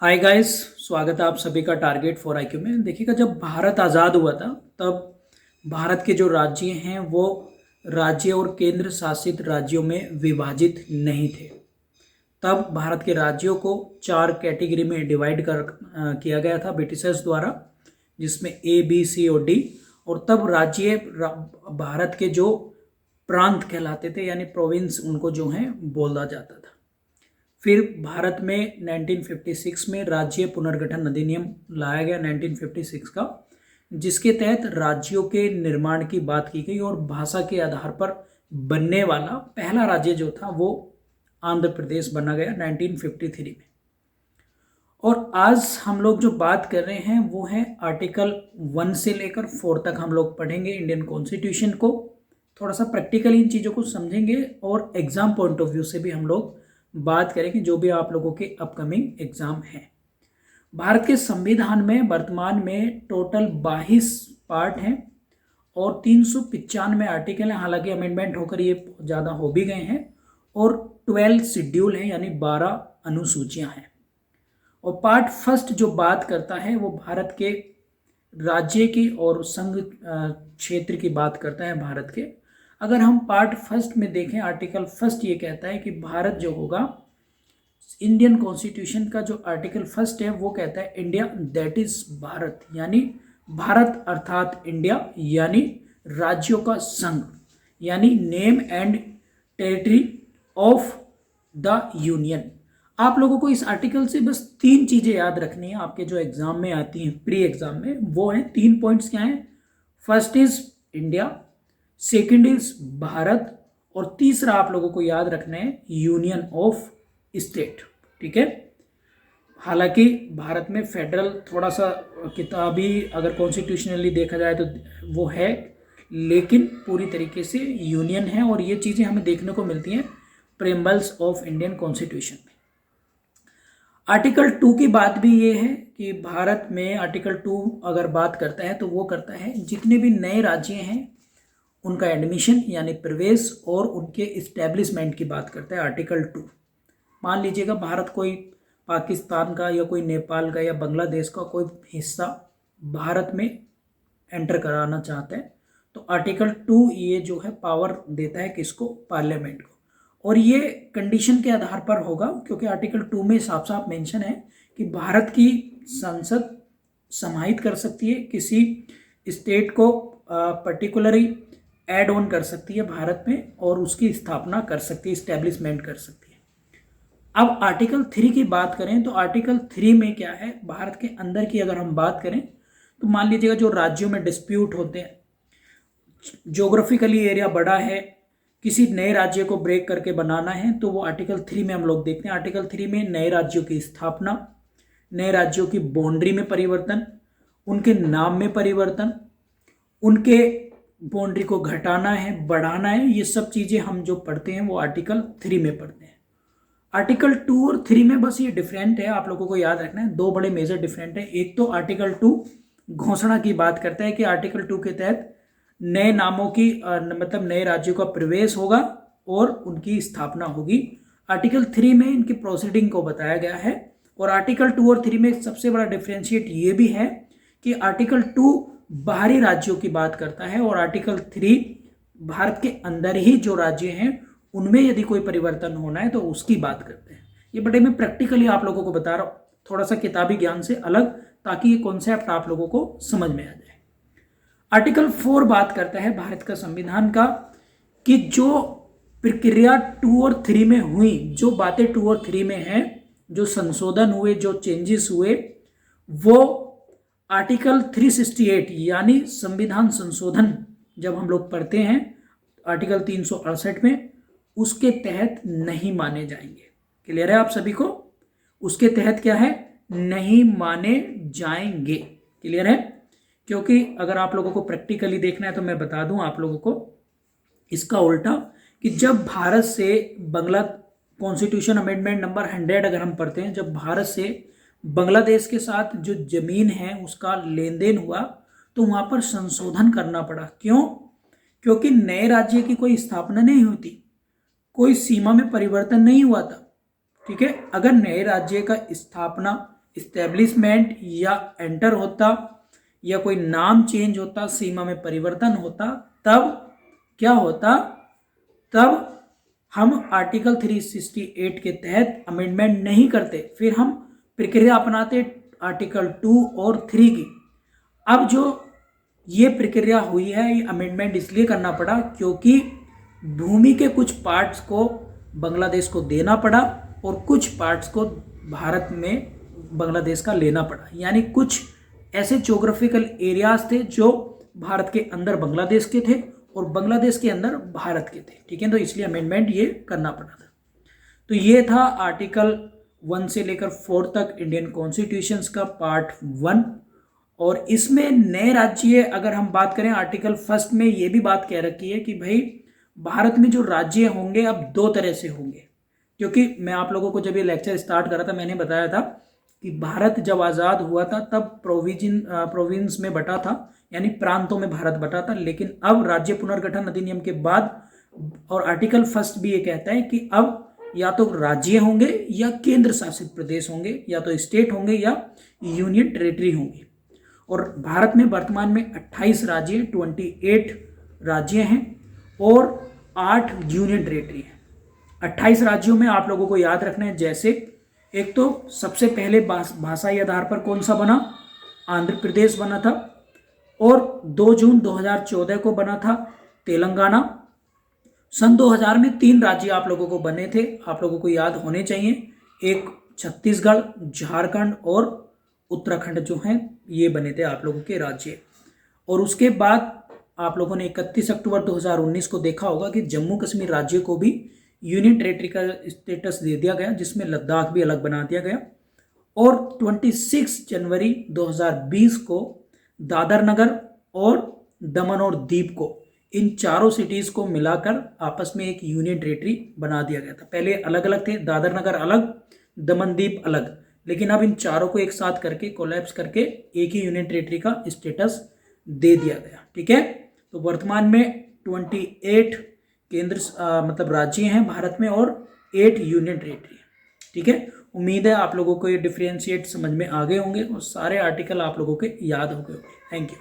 Hi guys. स्वागत है आप सभी का टारगेट फॉर आईक्यू में। देखिएगा, जब भारत आज़ाद हुआ था तब भारत के जो राज्य हैं वो राज्य और केंद्र शासित राज्यों में विभाजित नहीं थे। तब भारत के राज्यों को चार कैटेगरी में डिवाइड किया गया था ब्रिटिशर्स द्वारा, जिसमें ए बी सी और डी। और तब भारत के जो प्रांत कहलाते थे यानी प्रोविंस, उनको जो है बोला जाता था। फिर भारत में 1956 में राज्य पुनर्गठन अधिनियम लाया गया 1956 का, जिसके तहत राज्यों के निर्माण की बात की गई और भाषा के आधार पर बनने वाला पहला राज्य जो था वो आंध्र प्रदेश बना गया 1953 में। और आज हम लोग जो बात कर रहे हैं वो है आर्टिकल 1 से लेकर 4 तक हम लोग पढ़ेंगे इंडियन कॉन्स्टिट्यूशन को। थोड़ा सा प्रैक्टिकली इन चीज़ों को समझेंगे और एग्जाम पॉइंट ऑफ व्यू से भी हम लोग बात करेंगे, जो भी आप लोगों के अपकमिंग एग्जाम हैं। भारत के संविधान में वर्तमान में टोटल 22 पार्ट हैं और 395 आर्टिकल हैं। हालांकि अमेंडमेंट होकर ये ज़्यादा हो भी गए हैं। और 12 शेड्यूल हैं यानी 12 अनुसूचियां हैं। और पार्ट फर्स्ट जो बात करता है वो भारत के राज्य की और संघ क्षेत्र की बात करता है भारत के। अगर हम पार्ट फर्स्ट में देखें, आर्टिकल फर्स्ट ये कहता है कि भारत जो होगा, इंडियन कॉन्स्टिट्यूशन का जो आर्टिकल फर्स्ट है वो कहता है इंडिया दैट इज भारत, यानी भारत अर्थात इंडिया, यानी राज्यों का संघ, यानी name and territory of the union. आप लोगों को इस आर्टिकल से बस 3 चीजें याद रखनी है आपके जो एग्जाम में आती हैं, प्री एग्जाम में। वो है 3 पॉइंट्स क्या हैं? First is India, second is Bharat, और तीसरा आप लोगों को याद रखना है यूनियन ऑफ स्टेट। ठीक है। हालांकि भारत में फेडरल थोड़ा सा किताबी अगर कॉन्स्टिट्यूशनली देखा जाए तो वो है, लेकिन पूरी तरीके से यूनियन है। और ये चीज़ें हमें देखने को मिलती हैं प्रेम्बल्स ऑफ इंडियन कॉन्स्टिट्यूशन में। आर्टिकल 2 की बात भी ये है कि भारत में आर्टिकल 2 अगर बात करता है तो वो करता है जितने भी नए राज्य हैं उनका एडमिशन यानी प्रवेश और उनके इस्टेब्लिशमेंट की बात करता है आर्टिकल 2। मान लीजिएगा भारत कोई पाकिस्तान का या कोई नेपाल का या बांग्लादेश का कोई हिस्सा भारत में एंटर कराना चाहता है तो आर्टिकल 2 ये जो है पावर देता है किसको? पार्लियामेंट को। और ये कंडीशन के आधार पर होगा, क्योंकि आर्टिकल 2 में साफ साफ मेंशन है कि भारत की संसद समाहित कर सकती है किसी स्टेट को, पर्टिकुलरली ऐड ऑन कर सकती है भारत में और उसकी स्थापना कर सकती है, इस्टेब्लिशमेंट कर सकती है। अब आर्टिकल 3 की बात करें तो आर्टिकल 3 में क्या है? भारत के अंदर की अगर हम बात करें तो मान लीजिएगा जो राज्यों में डिस्प्यूट होते हैं, ज्योग्राफिकली एरिया बड़ा है, किसी नए राज्य को ब्रेक करके बनाना है, तो वो आर्टिकल 3 में हम लोग देखते हैं। आर्टिकल 3 में नए राज्यों की स्थापना, नए राज्यों की बाउंड्री में परिवर्तन, उनके नाम में परिवर्तन, उनके बाउंड्री को घटाना है, बढ़ाना है, ये सब चीज़ें हम जो पढ़ते हैं वो आर्टिकल 3 में पढ़ते हैं। आर्टिकल 2 और 3 में बस ये डिफरेंट है, आप लोगों को याद रखना है। 2 बड़े मेजर डिफरेंट है। एक तो आर्टिकल 2 घोषणा की बात करता है कि आर्टिकल 2 के तहत नए नामों की मतलब नए राज्यों का प्रवेश होगा और उनकी स्थापना होगी। आर्टिकल 3 में इनकी प्रोसीडिंग को बताया गया है। और आर्टिकल 2 और 3 में सबसे बड़ा डिफरेंशिएट ये भी है कि आर्टिकल 2 बाहरी राज्यों की बात करता है और आर्टिकल 3 भारत के अंदर ही जो राज्य हैं उनमें यदि कोई परिवर्तन होना है तो उसकी बात करते हैं। ये बड़े मैं प्रैक्टिकली आप लोगों को बता रहा हूँ, थोड़ा सा किताबी ज्ञान से अलग, ताकि ये कॉन्सेप्ट आप लोगों को समझ में आ जाए। आर्टिकल 4 बात करता है भारत का संविधान का कि जो प्रक्रिया 2 और 3 में हुई, जो बातें 2 और 3 में हैं, जो संशोधन हुए, जो चेंजेस हुए, वो आर्टिकल 368 यानी संविधान संशोधन जब हम लोग पढ़ते हैं आर्टिकल 368 में, उसके तहत नहीं माने जाएंगे। क्लियर है आप सभी को? उसके तहत क्या है? नहीं माने जाएंगे। क्लियर है? क्योंकि अगर आप लोगों को प्रैक्टिकली देखना है तो मैं बता दूं आप लोगों को इसका उल्टा, कि जब भारत से बांग्ला कॉन्स्टिट्यूशन अमेंडमेंट नंबर 100 अगर हम पढ़ते हैं, जब भारत से बांग्लादेश के साथ जो जमीन है उसका लेन देन हुआ तो वहां पर संशोधन करना पड़ा। क्यों? क्योंकि नए राज्य की कोई स्थापना नहीं होती, कोई सीमा में परिवर्तन नहीं हुआ था। ठीक है। अगर नए राज्य का स्थापना इस्टेब्लिशमेंट या एंटर होता या कोई नाम चेंज होता, सीमा में परिवर्तन होता, तब क्या होता, तब हम आर्टिकल 368 के तहत अमेंडमेंट नहीं करते, फिर हम प्रक्रिया अपनाते आर्टिकल 2 और 3 की। अब जो ये प्रक्रिया हुई है, ये अमेंडमेंट इसलिए करना पड़ा क्योंकि भूमि के कुछ पार्ट्स को बांग्लादेश को देना पड़ा और कुछ पार्ट्स को भारत में बांग्लादेश का लेना पड़ा। यानी कुछ ऐसे ज्योग्राफिकल एरियाज थे जो भारत के अंदर बांग्लादेश के थे और बांग्लादेश के अंदर भारत के थे, ठीक है। तो इसलिए अमेंडमेंट ये करना पड़ा था। तो ये था आर्टिकल 1 से लेकर 4 तक इंडियन कॉन्स्टिट्यूशंस का पार्ट 1। और इसमें नए राज्य अगर हम बात करें, आर्टिकल 1 में ये भी बात कह रखी है कि भाई भारत में जो राज्य होंगे अब 2 तरह से होंगे। क्योंकि मैं आप लोगों को जब ये लेक्चर स्टार्ट करा था, मैंने बताया था कि भारत जब आज़ाद हुआ था तब प्रोविंस में बटा था, यानी प्रांतों में भारत बटा था। लेकिन अब राज्य पुनर्गठन अधिनियम के बाद और आर्टिकल 1 भी ये कहता है कि अब या तो राज्य होंगे या केंद्र शासित प्रदेश होंगे, या तो स्टेट होंगे या यूनियन टेरिटरी होंगी। और भारत में वर्तमान में 28 राज्य, 28 राज्य हैं और 8 यूनियन टेरिटरी हैं। 28 राज्यों में आप लोगों को याद रखना है, जैसे एक तो सबसे पहले भाषाई आधार पर कौन सा बना, आंध्र प्रदेश बना था, और 2 जून 2014 को बना था तेलंगाना। सन 2000 में 3 राज्य आप लोगों को बने थे, आप लोगों को याद होने चाहिए, एक छत्तीसगढ़, झारखंड और उत्तराखंड जो हैं ये बने थे आप लोगों के राज्य। और उसके बाद आप लोगों ने 31 अक्टूबर 2019 को देखा होगा कि जम्मू कश्मीर राज्य को भी यूनियन टेरिटरी का स्टेटस दे दिया गया, जिसमें लद्दाख भी अलग बना दिया गया। और 26 जनवरी 2020 को दादर नगर और दमन और दीव को, इन चारों सिटीज़ को मिलाकर आपस में एक यूनियन टेरिटरी बना दिया गया था। पहले अलग अलग थे, दादर नगर अलग, दमन दीव अलग, लेकिन अब इन चारों को एक साथ करके कोलैप्स करके एक ही यूनियन टेरिटरी का स्टेटस दे दिया गया, ठीक है। तो वर्तमान में 28 केंद्र मतलब राज्य हैं भारत में और 8 यूनियन टेरिटरी है, ठीक है। उम्मीद है आप लोगों को ये डिफरेंशिएट समझ में आ गए होंगे और सारे आर्टिकल आप लोगों के याद हो गए होंगे। Thank you.